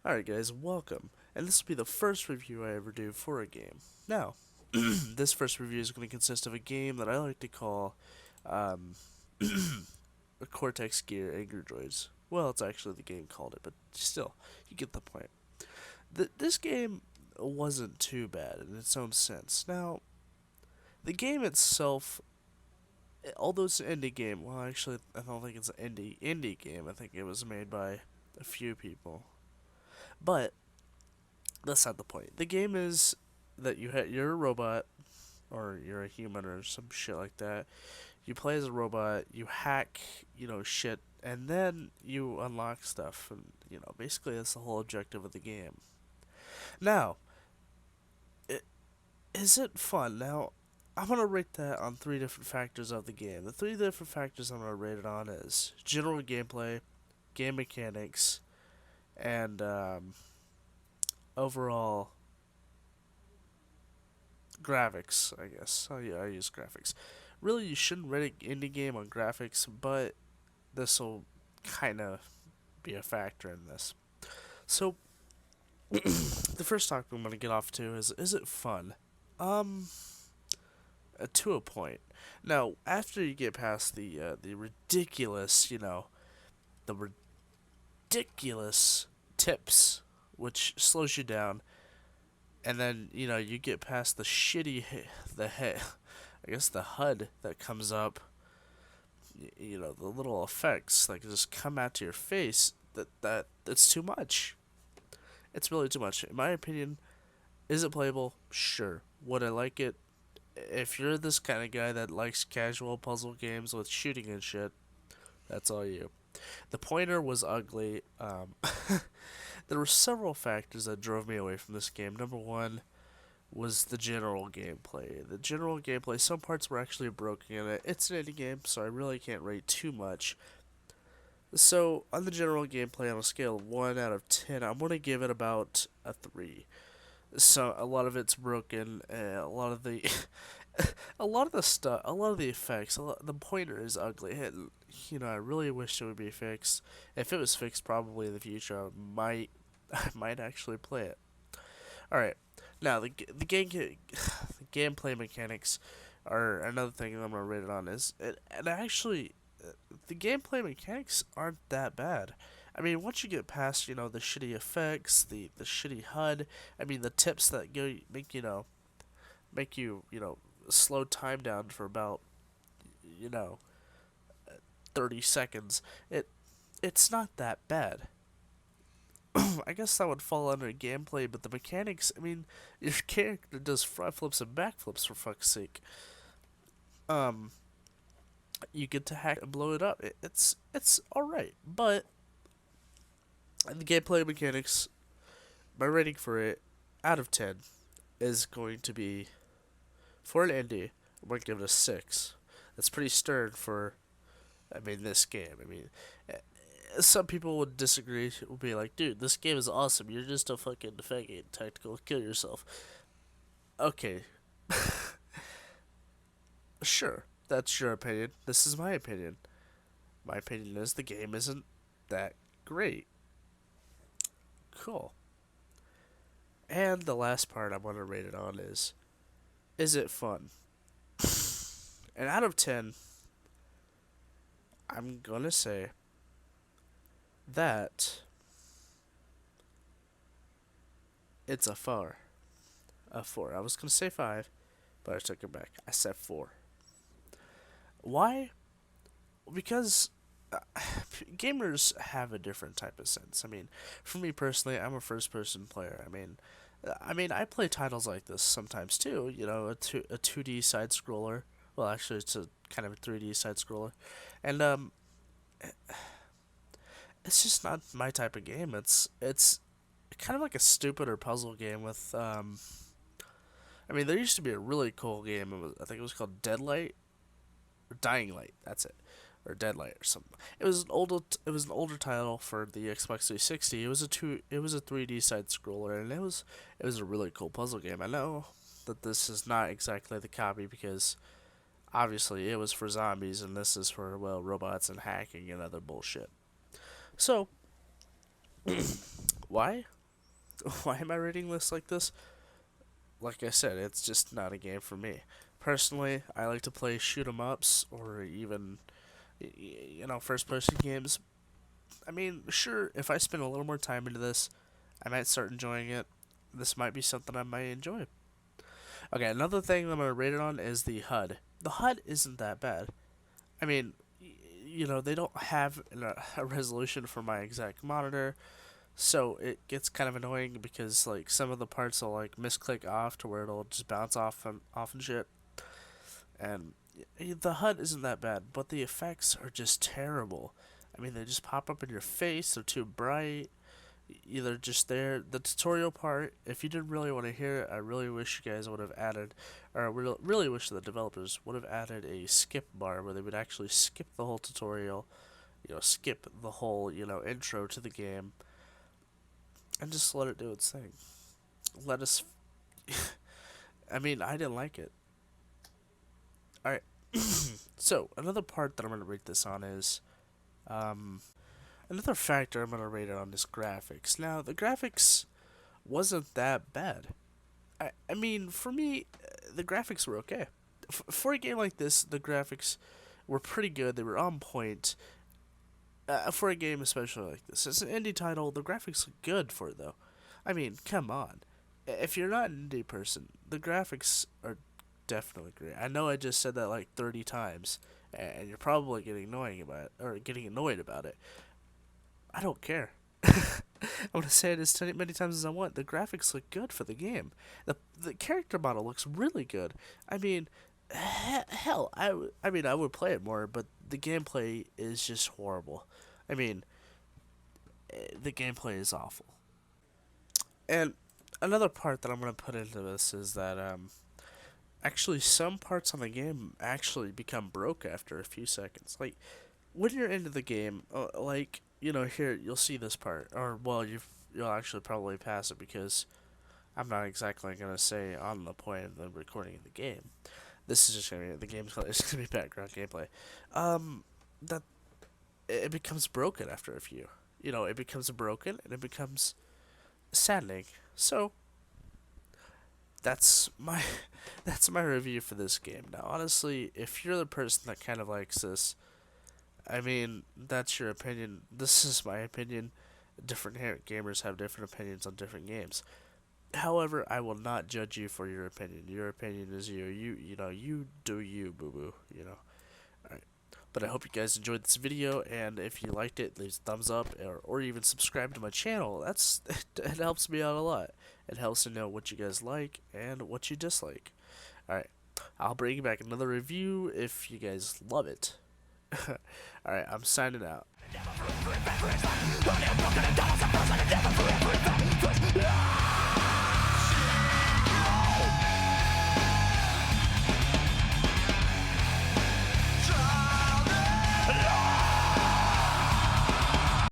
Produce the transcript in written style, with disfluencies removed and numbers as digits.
Alright guys, welcome, and this will be the first review I ever do for a game. Now, this first review is going to consist of a game that I like to call um, a Cortex Gear Angry Droids. Well, it's actually the game called it, but still, you get the point. This game wasn't too bad in its own sense. Now, the game itself, although it's an indie game, well actually I don't think it's an indie game, I think it was made by a few people. But that's not the point. The game is that you're a robot or you're a human or some shit like that. You play as a robot, you hack, shit, and then you unlock stuff, and basically that's the whole objective of the game. Now, I is it fun? Now, I'm gonna rate that on three different factors of the game. The three different factors I'm gonna rate it on is general gameplay, game mechanics, and overall graphics, I guess. Oh yeah, I use graphics. Really, you shouldn't rate an indie game on graphics, but this will kind of be a factor in this. So, the first topic I'm going to get off to is it fun? Um, to a point. Now, after you get past the ridiculous, the ridiculous tips, which slows you down, and then you get past the shitty the head I guess the HUD that comes up, the little effects that just come out to your face, that's too much. It's really too much in my opinion. Is it playable? Sure. Would I like it? If you're this kind of guy that likes casual puzzle games with shooting and shit, that's all you. The pointer was ugly. There were several factors that drove me away from this game. Number one was the general gameplay. The general gameplay, some parts were actually broken in it. It's an indie game, so I really can't rate too much. So, on the general gameplay, on a scale of 1 out of 10, I'm going to give it about a 3. So, a lot of it's broken, a lot of the... a lot of the stuff, a lot of the effects, the pointer is ugly. And, I really wish it would be fixed. If it was fixed, probably in the future, I might actually play it. All right, now the gameplay mechanics are another thing I'm gonna rate it on. And actually, the gameplay mechanics aren't that bad. I mean, once you get past the shitty effects, the shitty HUD, I mean the tips that make you slow time down for about you know 30 seconds. It's not that bad. I guess that would fall under gameplay, but the mechanics, I mean, your character does front flips and back flips for fuck's sake. Um, you get to hack and blow it up. It's alright, but the gameplay mechanics, my rating for it out of 10 is going to be, for an indie, I'm going to give it a 6. That's pretty stern for, I mean, this game. I mean, some people would disagree. Would be like, dude, this game is awesome. You're just a fucking faggot. Tactical, kill yourself. Okay, sure, that's your opinion. This is my opinion. My opinion is the game isn't that great. Cool. And the last part I want to rate it on is it fun? And out of 10, I'm gonna say that it's a 4. A 4. I was gonna say 5, but I took it back. I said 4. Why? Because gamers have a different type of sense. I mean, for me personally, I'm a first-person player. I mean, I play titles like this sometimes too. A 2D side scroller. Well, actually, it's a kind of a 3D side scroller, and it's just not my type of game. It's kind of like a stupider puzzle game with I mean, there used to be a really cool game. I think it was called Deadlight or Dying Light. That's it, or Deadlight or something. It was an older title for the Xbox 360. It was a 3D side scroller, and it was a really cool puzzle game. I know that this is not exactly the copy because obviously it was for zombies, and this is for robots and hacking and other bullshit. So why? Why am I rating this like this? Like I said, it's just not a game for me. Personally, I like to play shoot 'em ups or even first person games. I mean, sure, if I spend a little more time into this, I might start enjoying it. This might be something I might enjoy. Okay, another thing I'm gonna rate it on is the HUD. The HUD isn't that bad. I mean, they don't have a resolution for my exact monitor, so it gets kind of annoying because like some of the parts will like misclick off to where it'll just bounce off and shit. And the HUD isn't that bad, but the effects are just terrible. I mean, they just pop up in your face. They're too bright. Either just there. The tutorial part, if you didn't really want to hear it, I really wish you guys would have added, or I really wish the developers would have added a skip bar where they would actually skip the whole tutorial, skip the whole, intro to the game, and just let it do its thing. Let us. I mean, I didn't like it. Alright. So, another part that I'm going to rate this on is. Another factor I'm going to rate it on is graphics. Now, the graphics wasn't that bad. I mean, for me, the graphics were okay. For a game like this, the graphics were pretty good. They were on point. For a game especially like this. It's an indie title, the graphics look good for it, though. I mean, come on. If you're not an indie person, the graphics are definitely great. I know I just said that like 30 times, and you're probably getting annoyed about it. I don't care. I'm gonna say it as many times as I want. The graphics look good for the game. The character model looks really good. I mean, hell, I mean, I would play it more, but the gameplay is just horrible. I mean, the gameplay is awful. And another part that I'm gonna put into this is that actually some parts on the game actually become broke after a few seconds. Like when you're into the game, here you'll see this part, or well, you'll actually probably pass it because I'm not exactly gonna say on the point of the recording of the game. This is just gonna be the game's it's gonna be background gameplay. That it becomes broken after a few. It becomes broken and it becomes saddening. So that's my that's my review for this game. Now, honestly, if you're the person that kind of likes this, I mean, that's your opinion. This is my opinion. Different gamers have different opinions on different games. However, I will not judge you for your opinion. Your opinion is you. You do you, boo boo. Alright. But I hope you guys enjoyed this video, and if you liked it, leave a thumbs up, or even subscribe to my channel. It helps me out a lot. It helps to know what you guys like and what you dislike. Alright. I'll bring you back another review if you guys love it. Alright, I'm signing out.